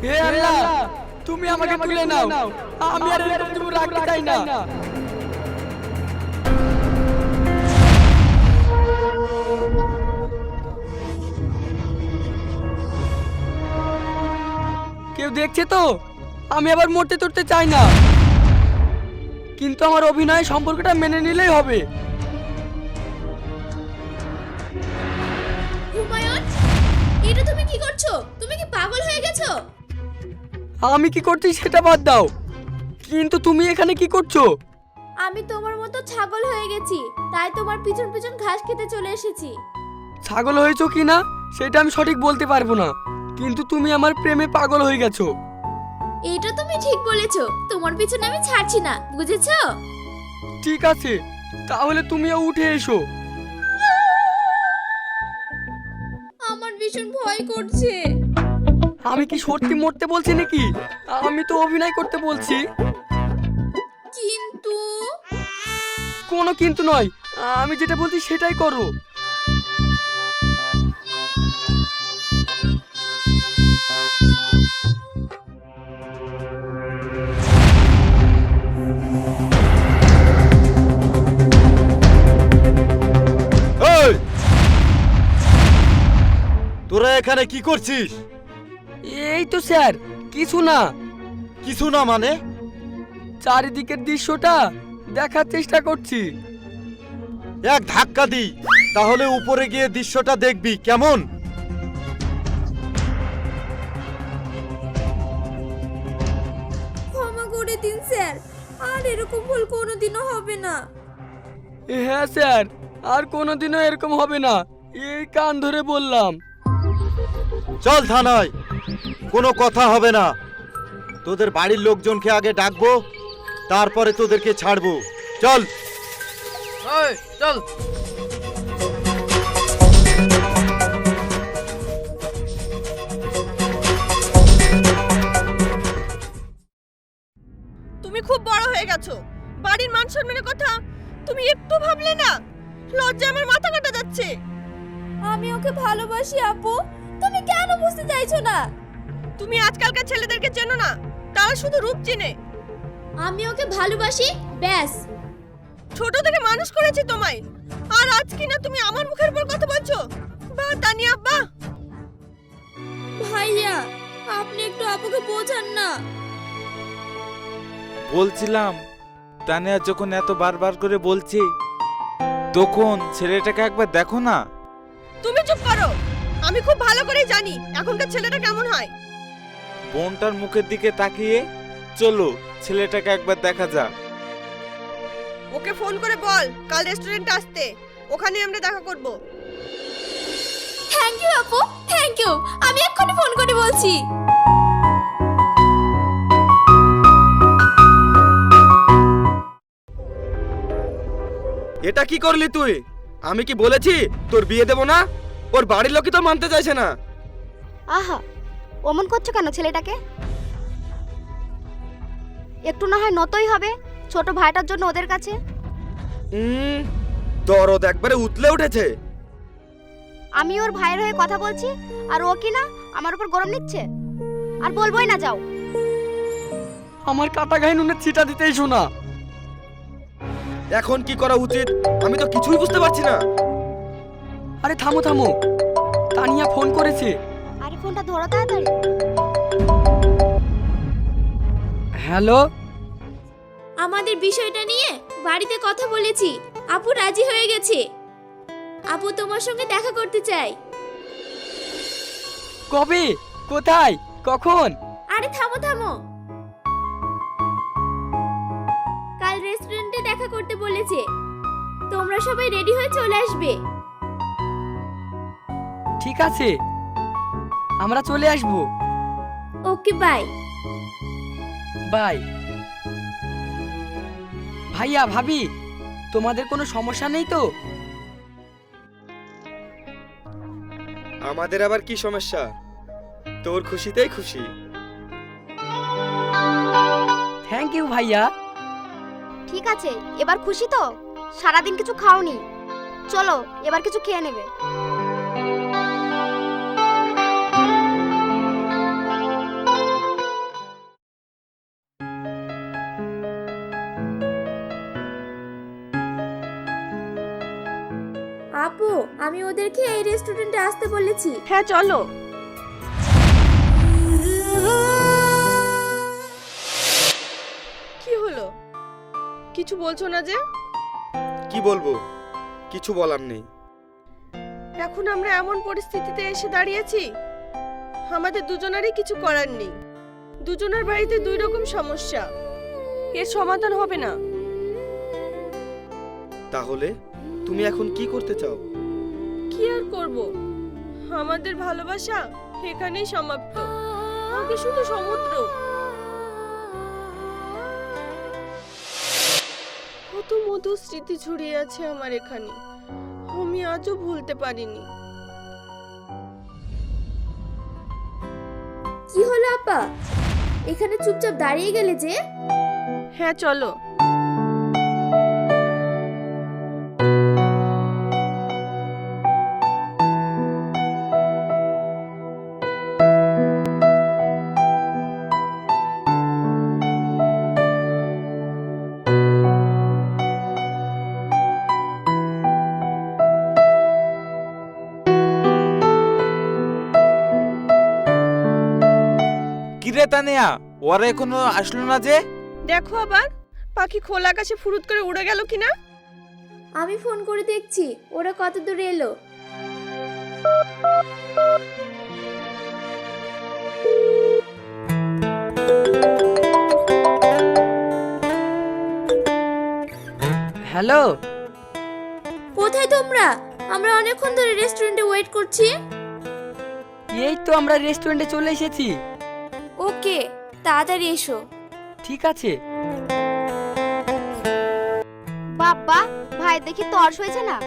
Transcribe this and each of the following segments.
হে আল্লাহ, তুমি আমাকে তুলে নাও। আমি আর এরকম জীবন রাখতে চাই না। কেউ দেখছে তো? আমি আবার মরতে তরতে চাই না, কিন্তু আমার অভিনয় সম্পর্কটা মেনে নিলেই হবে। হুমায়ুন, এটা তুমি কি করছো? তুমি কি পাগল হয়ে গেছো? আমি কি করছি সেটা বাদ দাও, কিন্তু তুমি এখানে কি করছো? আমি তোমার মতো ছাগল হয়ে গেছি, তাই তোমার পিছন পিছন ঘাস খেতে চলে এসেছি। ছাগল হয়েছো কি না সেটা আমি সঠিক বলতে পারবো না, কিন্তু তুমি আমার প্রেমে পাগল হয়ে গেছো। এটা তুমি ঠিক বলেছো, তোমার পিছনে আমি ছাড়ছি না, বুঝেছো? ঠিক আছে, তাহলে তুমিও উঠে এসো। আমার ভীষণ ভয় করছে। আমি কি সত্যি মরতে বলছি নাকি? আমি তো অভিনয় করতে বলছি। কিন্তু কোনো কিন্তু নয়, আমি যেটা বলছি সেটাই করো। এই, তোরা এখানে কি করছিস? এই তো স্যার, কিছু না। কিছু না মানে? চারিদিকের দৃশ্যটা দেখার চেষ্টা করছি। এক ধাক্কা দি, তাহলে উপরে গিয়ে দৃশ্যটা দেখবি কেমন। ক্ষমা করে দিন স্যার, আর এরকম ভুল কোনোদিনও হবে না। হ্যাঁ স্যার, আর কোনোদিনও এরকম হবে না, এই কান ধরে বললাম। চল থানায়, কোনো কথা হবে না। তোদের বাড়ির লোকজনকে আগে ডাকবো, তারপরে তোদেরকে ছাড়বো। চল চল। তুমি খুব বড় হয়ে গেছো, বাড়ির মান সম্মানের কথা তুমি একটু ভাবলে না? লজ্জা আমার মাথা কাটা যাচ্ছে। আমি ওকে ভালোবাসি আপু, তুমি কেন বুঝতে চাইছো না? তুমি আজকালকার ছেলেদেরকে চেনো না, তারা শুধু রূপ চেনে। আমি ওকে ভালোবাসি, ব্যাস। ছোট থেকে মানুষ করেছি তোমায়, আর আজ কিনা তুমি আমার মুখের উপর কথা বলছো? বাহ তানিয়া বাহ। ভাইয়া, আপনি একটু আপুকে বোঝান না। বলছিলাম, তানিয়া যখন এত বারবার করে বলছে, তখন ছেলেটাকে একবার দেখো না। তুমি চুপ করো, আমি খুব ভালো করেই জানি এখনকার ছেলেটা কেমন হয়। বোনটার মুখের দিকে তাকিয়ে চলো ছেলেটাকে একবার দেখা যাক। ওকে ফোন করে বল কাল রেস্টুরেন্টে আসতে, ওখানে আমরা দেখা করব। থ্যাংক ইউ আপু, থ্যাংক ইউ। আমি এক্ষুনি ফোন করে বলছি। এটা কি করলি তুই? আমি কি বলেছি তোর বিয়ে দেব না? ওর বাড়ির লোকই তো মানতে চাইছে না। আহা, অমন করছো কেন ছেলেটাকে? একটু না হয় নতই হবে ছোট ভাইটার জন্য ওদের কাছে। দরদ একবারে উতলে উঠেছে। আমি ওর ভাইয়ের হয়ে কথা বলছি, আর ও কি না আমার উপর গরম নিচ্ছে। আর বলবোই না, যাও। আমার কাটা গায়ে নুনের ছিটা দিতেই শোনা। এখন কি করা উচিত আমি তো কিছুই বুঝতে পারছি না। আরে থামো থামো, তানিয়া ফোন করেছে। আরে ফোনটা ধরো তাড়াতাড়ি। হ্যালো। আমাদের বিষয়টা নিয়ে বাড়িতে কথা বলেছি, আপু রাজি হয়ে গেছে। আপু তোমার সঙ্গে দেখা করতে চাই। কবে? কোথায়? কখন? আরে থামো থামো, কাল রেস্টুরেন্টে দেখা করতে বলেছে। তোমরা সবাই রেডি হয়ে চলে আসবে। ঠিক আছে, আমরা চলে আসবো। Okay bye. বাই। ভাইয়া ভাবি, তোমাদের কোনো সমস্যা নেই তো? আমাদের আবার কি সমস্যা? তোর খুশিতেই খুশি। থ্যাংক ইউ ভাইয়া। ঠিক আছে, এবার খুশি তো? সারাদিন কিছু খাওনি, চলো এবার কিছু খেয়ে নেবে। আমি ওদেরকে এই রেস্টুরেন্টে আসতে বলেছি। হ্যাঁ চলো। কি হলো, কিছু বলছো না যে? কি বলবো, কিছু বলার নেই। এখন আমরা এমন পরিস্থিতিতে এসে দাঁড়িয়েছি, আমাদের দুজনারই কিছু করার নেই। দুজনের বাড়িতে দুই রকম সমস্যা, এর সমাধান হবে না। তাহলে তুমি এখন কি করতে চাও? কি আর করব, আমাদের ভালোবাসা এখানেই সমাপ্ত। আগে শুধু সমুদ্র, কত মধুর স্মৃতি ছড়িয়ে আছে আমার এখানে, আমি আজও ভুলতে পারিনি। কি হলো আপা, এখানে চুপচাপ দাঁড়িয়ে গেলে যে? হ্যাঁ চলো। কিরে তানিয়া, ওরা এখনো আসলো না যে? দেখো আবার পাখি খোলা আকাশে ফুরুত করে উড়ে গেল কিনা। আমি ফোন করে দেখছি ওরা কত দূরে এলো। হ্যালো, কোথায় তোমরা? আমরা অনেকক্ষণ ধরে রেস্টুরেন্টে ওয়েট করছি। এই তো আমরা রেস্টুরেন্টে চলে এসেছি। ওকে, তাড়াতাড়ি এসো। ঠিক আছে। বাবা, ভাই দেখি তর্স হয়েছে না?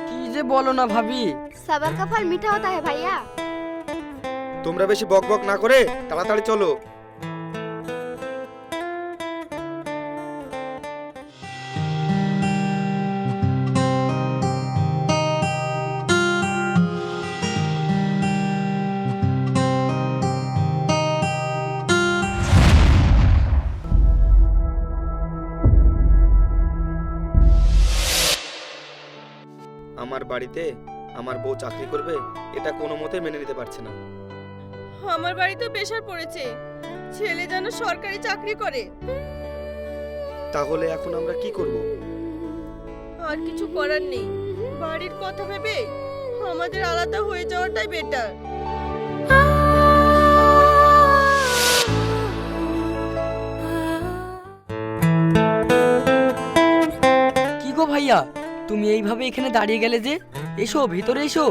কি যে বলো না ভাবি। সবার কা ফল মিঠা হতা है ভাইয়া। তোমরা বেশি বকবক না করে তাড়াতাড়ি চলো। আমার বাড়িতে আমার বউ চাকরি করবে, এটা কোনো মতে মেনে নিতে পারছে না। আমার বাড়িতে প্রেশার পড়েছে, ছেলে যেন সরকারি চাকরি করে। তাহলে এখন আমরা কি করব? আর কিছু করার নেই, বাড়ির কথা ভেবে আমাদের আলাদা হয়ে যাওয়াটাই বেটার। কি গো ভাইয়া, তুমি এইভাবে এখানে দাঁড়িয়ে গেলে যে? এসো ভিতরে এসো।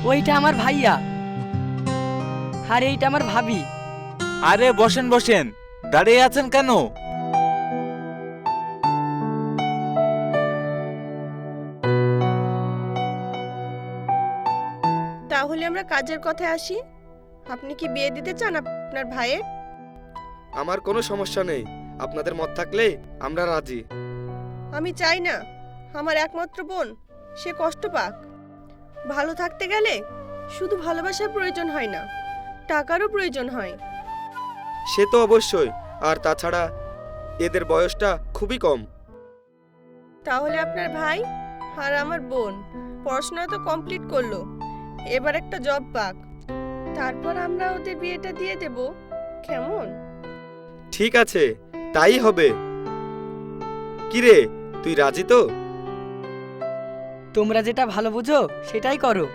ওইটা আমার ভাইয়া, আর এইটা আমার ভাবি। আরে বসেন বসেন, দাঁড়িয়ে আছেন কেন? তাহলে আমরা কাজের কথায় আসি। আপনি কি বিয়ে দিতে চান আপনার ভাইয়ের? আমার কোনো সমস্যা নেই, আপনাদের মত থাকলে আমরা রাজি। আমি চাই না আমার একমাত্র বোন সে কষ্ট পাক। ভালো থাকতে গেলে শুধু ভালোবাসার প্রয়োজন হয় না, টাকারও প্রয়োজন হয়। সে তো অবশ্যই, আর তাছাড়া এদের বয়সটা খুবই কম। তাহলে আপনার ভাই আর আমার বোন পড়াশোনা তো কমপ্লিট করলো, এবার একটা জব পাক, তারপর আমরা ওদের বিয়েটা দিয়ে দেব, কেমন? ঠিক আছে, তাই হবে। কিরে, তুই রাজি তো? তোমরা যেটা ভালো বুঝো সেটাই করো।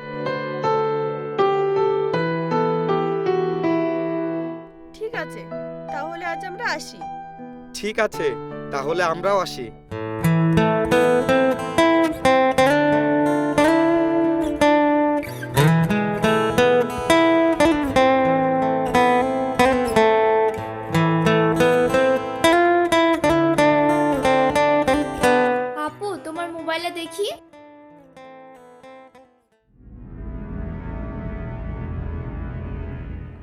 ঠিক আছে, তাহলে আজ আমরা আসি। ঠিক আছে, তাহলে আমরাও আসি। আপু, তোমার মোবাইলে দেখি।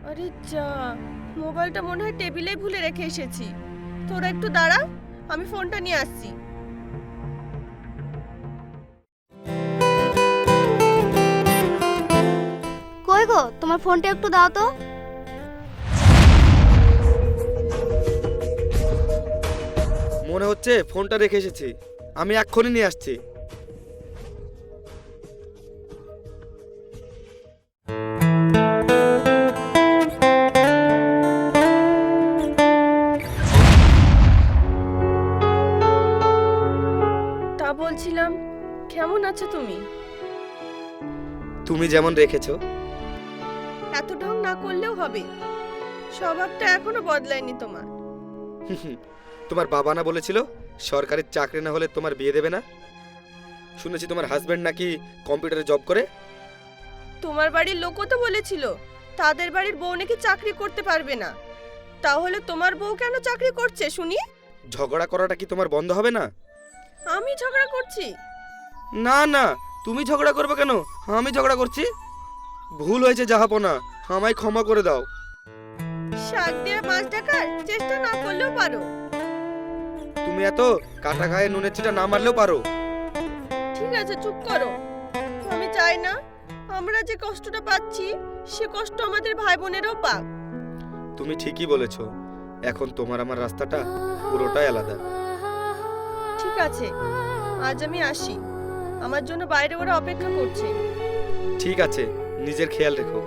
আরে যা, মোবাইলটা মনে হয় টেবিলেই ভুলে রেখে এসেছি। তোরা একটু দাঁড়া, আমি ফোনটা নিয়ে আসছি। কই গো, তোমার ফোনটা একটু দাও তো। মনে হচ্ছে ফোনটা রেখে এসেছি, আমি এক্ষুনি নিয়ে আসছি। তা বলছিলাম, কেমন আছো তুমি? তুমি যেমন রেখেছো। এত ঢং না করলেও হবে, স্বভাবটা এখনো বদলায়নি তোমার। তোমার বাবা না বলেছিল সরকারি চাকরি না হলে তোমার বিয়ে দেবে না? শুনেছি তোমার হাজবেন্ড নাকি কম্পিউটারে জব করে। তোমার বাড়ির লোকও তো বলেছিল তাদের বাড়ির বউ নাকি চাকরি করতে পারবে না। তাহলে তোমার বউ কেন চাকরি করছে শুনি? ঝগড়া করাটা কি তোমার বন্ধ হবে না? আমি ঝগড়া করছি? না না, তুমি ঝগড়া করবে কেন? আমি ঝগড়া করছি? ভুল হয়েছে জাহাপনা, আমায় ক্ষমা করে দাও। শাক দিয়ে মাছ ঢাকার চেষ্টা না করলেও পারো। তুমি এত কাটা গায়ে নুনের ছিটা না মারলেও পারো। ঠিক আছে, চুপ করো। আমি চাই না আমরা যে কষ্টটা পাচ্ছি সে কষ্ট আমাদের ভাই বোনেরও পাক। তুমি ঠিকই বলেছো, এখন তোমার আমার রাস্তাটা পুরোটাই আলাদা। ঠিক আছে, আজ আমি আসি, আমার জন্য বাইরে ওরা অপেক্ষা করছে। ঠিক আছে, নিজের খেয়াল রেখো।